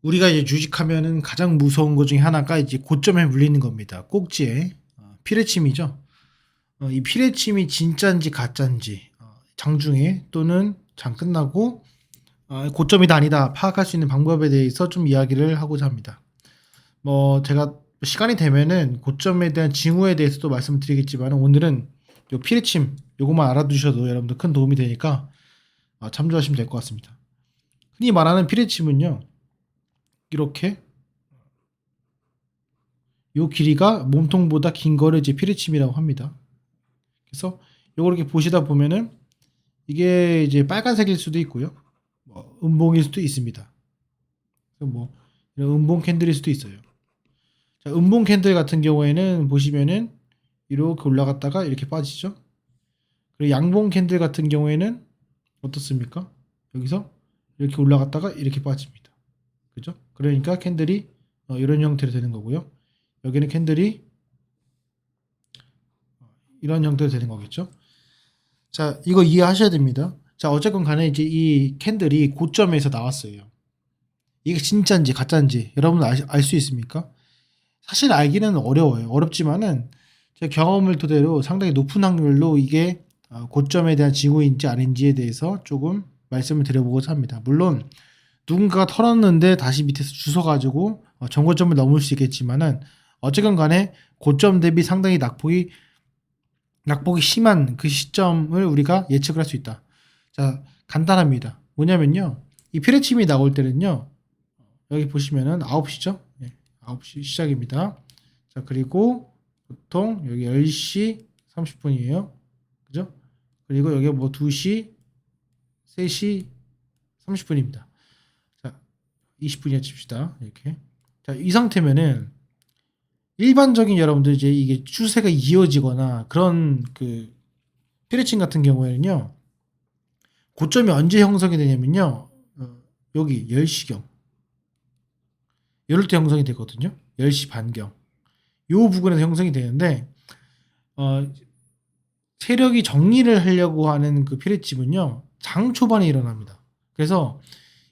우리가 이제 주식하면은 가장 무서운 것 중에 하나가 이제 고점에 물리는 겁니다. 꼭지에 피레침이죠. 이 피레침이 진짜인지 가짜인지 장중에 또는 장 끝나고 고점이다 아니다 파악할 수 있는 방법에 대해서 좀 이야기를 하고자 합니다. 뭐 제가 시간이 되면은 고점에 대한 징후에 대해서도 말씀을 드리겠지만 오늘은 요 피레침 요것만 알아두셔도 여러분들 큰 도움이 되니까 참조하시면 될 것 같습니다. 흔히 말하는 피레침은요. 이렇게 요 길이가 몸통보다 긴 거를 이제 피레침이라고 합니다. 그래서 요걸 이렇게 보시다 보면은 이게 이제 빨간색일 수도 있고요. 뭐 음봉일 수도 있습니다. 뭐 이런 음봉 캔들일 수도 있어요. 자, 음봉 캔들 같은 경우에는 보시면은 이렇게 올라갔다가 이렇게 빠지죠. 그리고 양봉 캔들 같은 경우에는 어떻습니까? 여기서 이렇게 올라갔다가 이렇게 빠집니다. 그죠? 그러니까 캔들이 이런 형태로 되는 거고요. 여기는 캔들이 이런 형태로 되는 거겠죠. 자, 이거 이해하셔야 됩니다. 자, 어쨌건 간에 이제 이 캔들이 고점에서 나왔어요. 이게 진짜인지 가짜인지 여러분 알 수 있습니까? 사실 알기는 어려워요. 어렵지만은 제 경험을 토대로 상당히 높은 확률로 이게 고점에 대한 징후인지 아닌지에 대해서 조금 말씀을 드려보고자 합니다. 물론 누군가가 털었는데 다시 밑에서 주워가지고 정고점을 넘을 수 있겠지만은 어쨌건 간에 고점 대비 상당히 낙폭이 심한 그 시점을 우리가 예측을 할 수 있다. 자, 간단합니다. 뭐냐면요. 이 피레침이 나올 때는요. 여기 보시면은 9시죠? 네, 9시 시작입니다. 자, 그리고 보통 여기 10시 30분이에요. 그죠? 그리고 여기 뭐 2시, 3시 30분입니다. 자, 20분이나 칩시다. 이렇게. 자, 이 상태면은 일반적인 여러분들 이제 이게 추세가 이어지거나 그런 그 피레침 같은 경우에는요. 고점이 언제 형성이 되냐면요. 여기 10시경. 이럴 때 형성이 되거든요. 10시 반경. 요 부분에서 형성이 되는데 어, 세력이 정리를 하려고 하는 그 피레침은요. 장 초반에 일어납니다. 그래서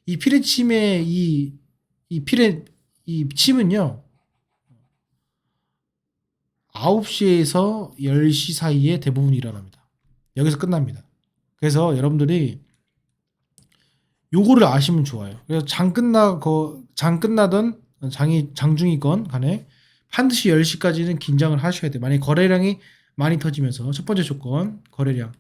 이 피레침의 이 침은요. 9시에서 10시 사이에 대부분 일어납니다. 여기서 끝납니다. 그래서 여러분들이 요거를 아시면 좋아요. 그래서 장 끝나던 장중이건 간에 반드시 10시까지는 긴장을 하셔야 돼요. 만약 거래량이 많이 터지면서 첫 번째 조건 거래량.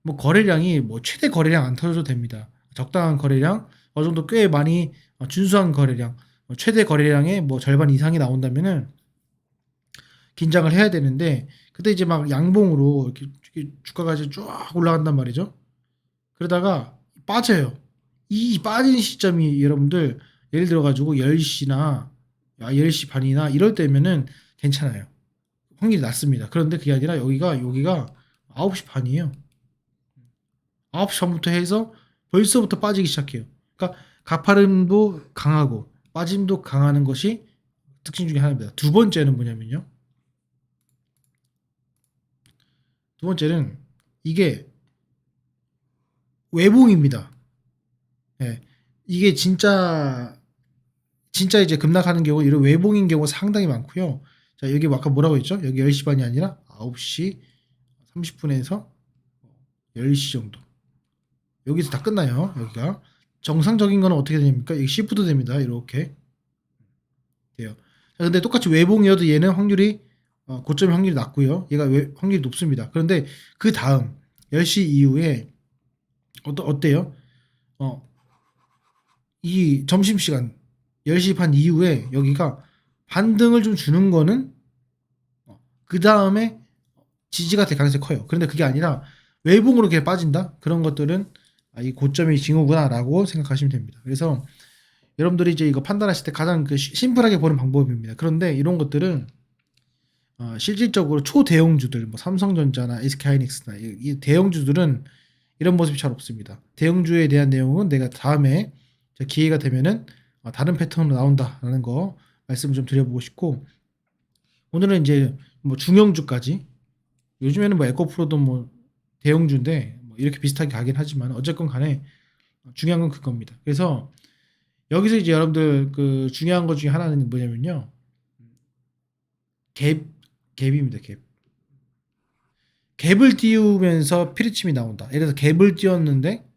뭐 거래량이 뭐 최대 거래량 안 터져도 됩니다. 적당한 거래량, 어느 정도 꽤 많이 준수한 거래량, 최대 거래량의 뭐 절반 이상이 나온다면은 긴장을 해야 되는데 그때 이제 막 양봉으로 이렇게 주가가 이제 쫙 올라간단 말이죠. 그러다가 빠져요. 이 빠진 시점이 여러분들 예를 들어 가지고 10시나 10시 반이나 이럴 때면은 괜찮아요. 확률이 낮습니다. 그런데 그게 아니라 여기가 9시 반이에요. 9시 전부터 해서 벌써부터 빠지기 시작해요. 그러니까 가파름도 강하고 빠짐도 강하는 것이 특징 중에 하나입니다. 두 번째는 뭐냐면요. 두 번째는 이게 외봉입니다. 예. 이게 진짜 이제 급락하는 경우 이런 외봉인 경우가 상당히 많고요. 자, 여기 아까 뭐라고 했죠? 여기 10시 반이 아니라 9시 30분에서 10시 정도. 여기서 다 끝나요. 여기가. 정상적인 거는 어떻게 됩니까? 여기 시프트 됩니다. 이렇게 돼요. 자, 근데 똑같이 외봉이어도 얘는 확률이 고점 확률이 낮고요. 얘가 확률이 높습니다. 그런데 그 다음 10시 이후에 어때요? 어, 이 점심시간 10시 반 이후에 여기가 반등을 좀 주는 거는 그 다음에 지지가 될 가능성이 커요. 그런데 그게 아니라 외봉으로 이렇게 빠진다? 그런 것들은 이 고점이 징후구나라고 생각하시면 됩니다. 그래서 여러분들이 이제 이거 판단하실 때 가장 그 심플하게 보는 방법입니다. 그런데 이런 것들은 실질적으로 초대형주들, 뭐 삼성전자나 SK하이닉스나 이 대형주들은 이런 모습이 잘 없습니다. 대형주에 대한 내용은 내가 다음에 기회가 되면은 다른 패턴으로 나온다라는 거 말씀을 좀 드려보고 싶고 오늘은 이제 뭐 중형주까지 요즘에는 뭐 에코프로도 뭐 대형주인데 뭐 이렇게 비슷하게 가긴 하지만 어쨌건 간에 중요한 건 그겁니다. 그래서 여기서 이제 여러분들 그 중요한 것 중에 하나는 뭐냐면요. 갭, 갭입니다. 갭. 갭을 띄우면서 피리침이 나온다. 예를 들어서 갭을 띄웠는데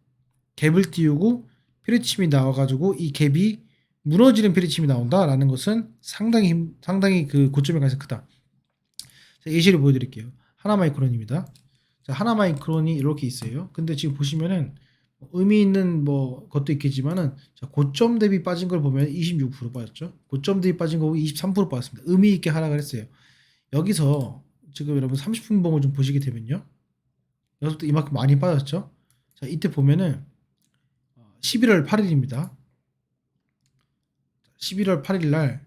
갭을 띄우고 피리침이 나와가지고 이 갭이 무너지는 피리침이 나온다라는 것은 상당히 그 고점의 가능성이 크다. 자, 예시를 보여드릴게요. 하나마이크론입니다. 자, 하나마이크론이 이렇게 있어요. 근데 지금 보시면은 의미 있는 뭐 것도 있겠지만은 자, 고점 대비 빠진 걸 보면 26% 빠졌죠. 고점 대비 빠진 거 23% 빠졌습니다. 의미 있게 하락을 했어요. 여기서 지금 여러분 30분 봉을 좀 보시게 되면요. 여기서부터 이만큼 많이 빠졌죠. 자, 이때 보면은 11월 8일입니다. 11월 8일 날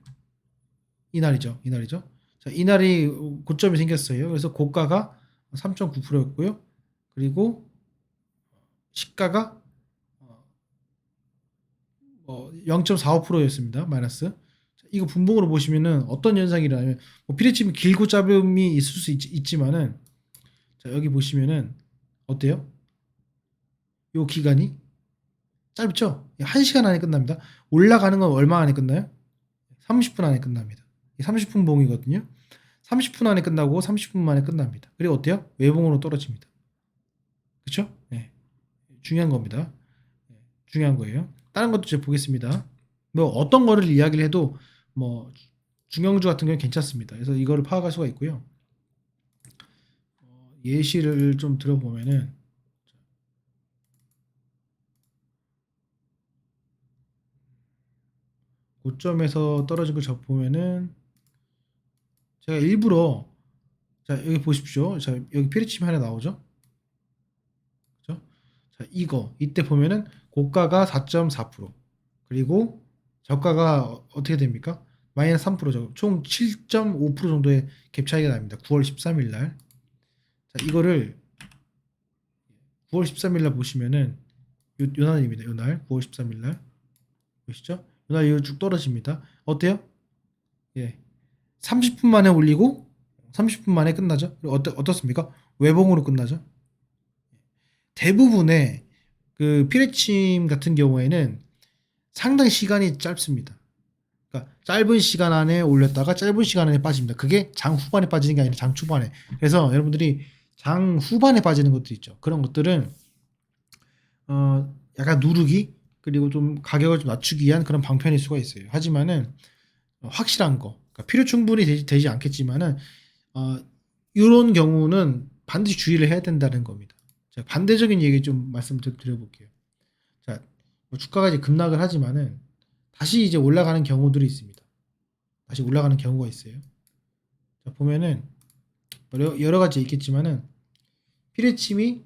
이날이죠. 이날이죠. 자, 이날이 고점이 생겼어요. 그래서 고가가 3.9%였고요. 그리고 시가가 0.45%였습니다. 마이너스. 이거 분봉으로 보시면은 어떤 현상이 일어나면 뭐 피레침이 길고 짧음이 있을 수 있지만은 자, 여기 보시면은 어때요? 요 기간이 짧죠? 1시간 안에 끝납니다. 올라가는 건 얼마 안에 끝나요? 30분 안에 끝납니다. 30분 봉이거든요. 30분 안에 끝나고 30분 만에 끝납니다. 그리고 어때요? 외봉으로 떨어집니다. 그렇죠? 네. 중요한 겁니다. 네. 중요한 거예요. 다른 것도 제가 보겠습니다. 뭐 어떤 거를 이야기를 해도 뭐 중형주 같은 경우는 괜찮습니다. 그래서 이거를 파악할 수가 있고요. 예시를 좀 들어보면은 고점에서 떨어진 걸 보면은 제가 일부러 자 여기 보십시오. 자 여기 피리침이 하나 나오죠. 그죠? 자 이거 이때 보면은 고가가 4.4% 그리고 저가가 어떻게 됩니까? 마이너스 3%죠. 총 7.5% 정도의 갭 차이가 납니다. 9월 13일 날. 자 이거를 9월 13일 날 보시면은 요 날입니다. 요 날 9월 13일 날 보시죠? 요 날 이거 쭉 떨어집니다. 어때요? 예. 30분 만에 올리고 30분 만에 끝나죠. 어떻습니까? 외봉으로 끝나죠. 대부분의 그 피레침 같은 경우에는 상당히 시간이 짧습니다. 그러니까 짧은 시간 안에 올렸다가 짧은 시간 안에 빠집니다. 그게 장 후반에 빠지는 게 아니라 장 초반에. 그래서 여러분들이 장 후반에 빠지는 것들 있죠. 그런 것들은 약간 누르기 그리고 좀 가격을 좀 낮추기 위한 그런 방편일 수가 있어요. 하지만은 확실한 거, 그러니까 필요 충분히 되지 않겠지만은 이런 경우는 반드시 주의를 해야 된다는 겁니다. 자, 반대적인 얘기 좀 말씀드려볼게요. 자, 뭐 주가가 이제 급락을 하지만은 다시 이제 올라가는 경우들이 있습니다. 다시 올라가는 경우가 있어요. 자, 보면은 여러 가지 있겠지만은 피레침이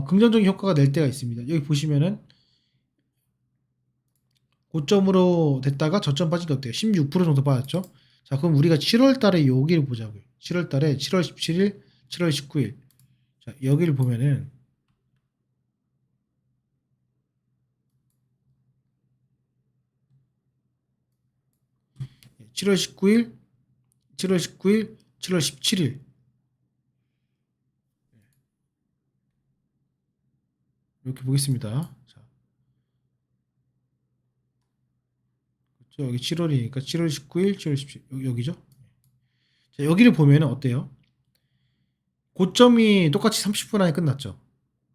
긍정적인 효과가 낼 때가 있습니다. 여기 보시면은 고점으로 됐다가 저점 빠진 게 어때요? 16% 정도 빠졌죠? 자, 그럼 우리가 7월 달에 여기를 보자고요. 7월 달에 7월 17일, 7월 19일. 자, 여기를 보면은 7월 19일, 7월 19일, 7월 17일. 이렇게 보겠습니다. 자, 그렇죠? 여기 7월이니까 7월 19일, 7월 17일. 여기죠? 자, 여기를 보면은 어때요? 고점이 똑같이 30분 안에 끝났죠.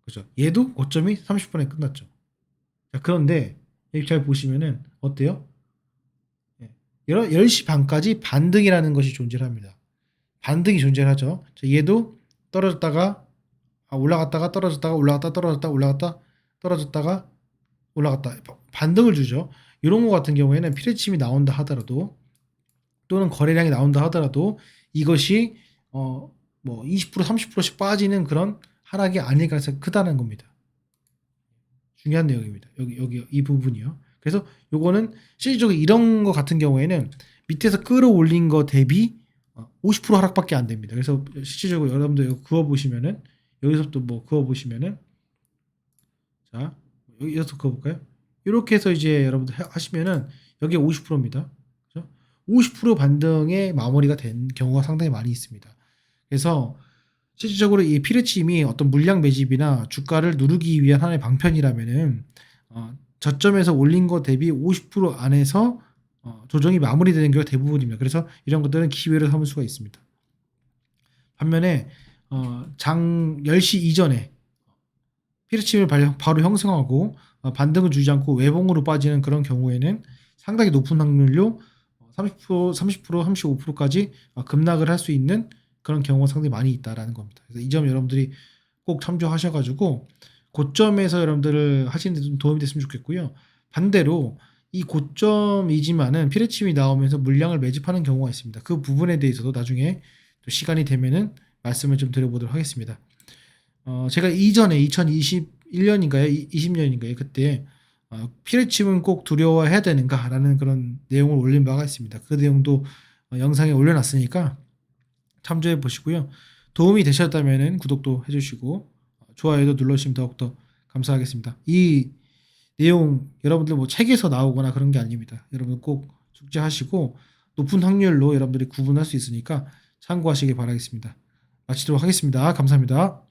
그죠? 얘도 고점이 30분 안에 끝났죠. 자, 그런데 여기 잘 보시면은 어때요? 10시 반까지 반등이라는 것이 존재합니다. 반등이 존재하죠. 자, 얘도 떨어졌다가 올라갔다가 떨어졌다가 올라갔다 떨어졌다 올라갔다 떨어졌다가 올라갔다 반등을 주죠. 이런 거 같은 경우에는 피레침이 나온다 하더라도 또는 거래량이 나온다 하더라도 이것이 뭐 20% 30%씩 빠지는 그런 하락이 아닐 가능성이 크다는 겁니다. 중요한 내용입니다. 여기 이 부분이요. 그래서 요거는 실질적으로 이런 거 같은 경우에는 밑에서 끌어올린 거 대비 50% 하락밖에 안 됩니다. 그래서 실질적으로 여러분들 이거 그어 보시면은 여기서부터 뭐 그어 보시면은 자 여기서 그어 볼까요? 이렇게 해서 이제 여러분들 하시면은 여기 50%입니다. 그렇죠? 50% 반등의 마무리가 된 경우가 상당히 많이 있습니다. 그래서 실질적으로 이 피레침이 어떤 물량 매집이나 주가를 누르기 위한 하나의 방편이라면은 저점에서 올린 거 대비 50% 안에서 조정이 마무리되는 경우가 대부분입니다. 그래서 이런 것들은 기회로 삼을 수가 있습니다. 반면에 장 10시 이전에 피르침을 바로 형성하고 반등을 주지 않고 외봉으로 빠지는 그런 경우에는 상당히 높은 확률로 30%, 35%까지 급락을 할 수 있는 그런 경우가 상당히 많이 있다라는 겁니다. 그래서 이 점 여러분들이 꼭 참조하셔가지고 고점에서 여러분들을 하시는 데 좀 도움이 됐으면 좋겠고요. 반대로 이 고점이지만은 피레침이 나오면서 물량을 매집하는 경우가 있습니다. 그 부분에 대해서도 나중에 또 시간이 되면은 말씀을 좀 드려보도록 하겠습니다. 제가 이전에 2021년인가요? 20년인가요? 그때 피레침은 꼭 두려워해야 되는가라는 그런 내용을 올린 바가 있습니다. 그 내용도 영상에 올려놨으니까 참조해 보시고요. 도움이 되셨다면 구독도 해주시고 좋아요도 눌러주시면 더욱더 감사하겠습니다. 이 내용 여러분들 뭐 책에서 나오거나 그런 게 아닙니다. 여러분 꼭 숙지하시고 높은 확률로 여러분들이 구분할 수 있으니까 참고하시기 바라겠습니다. 마치도록 하겠습니다. 감사합니다.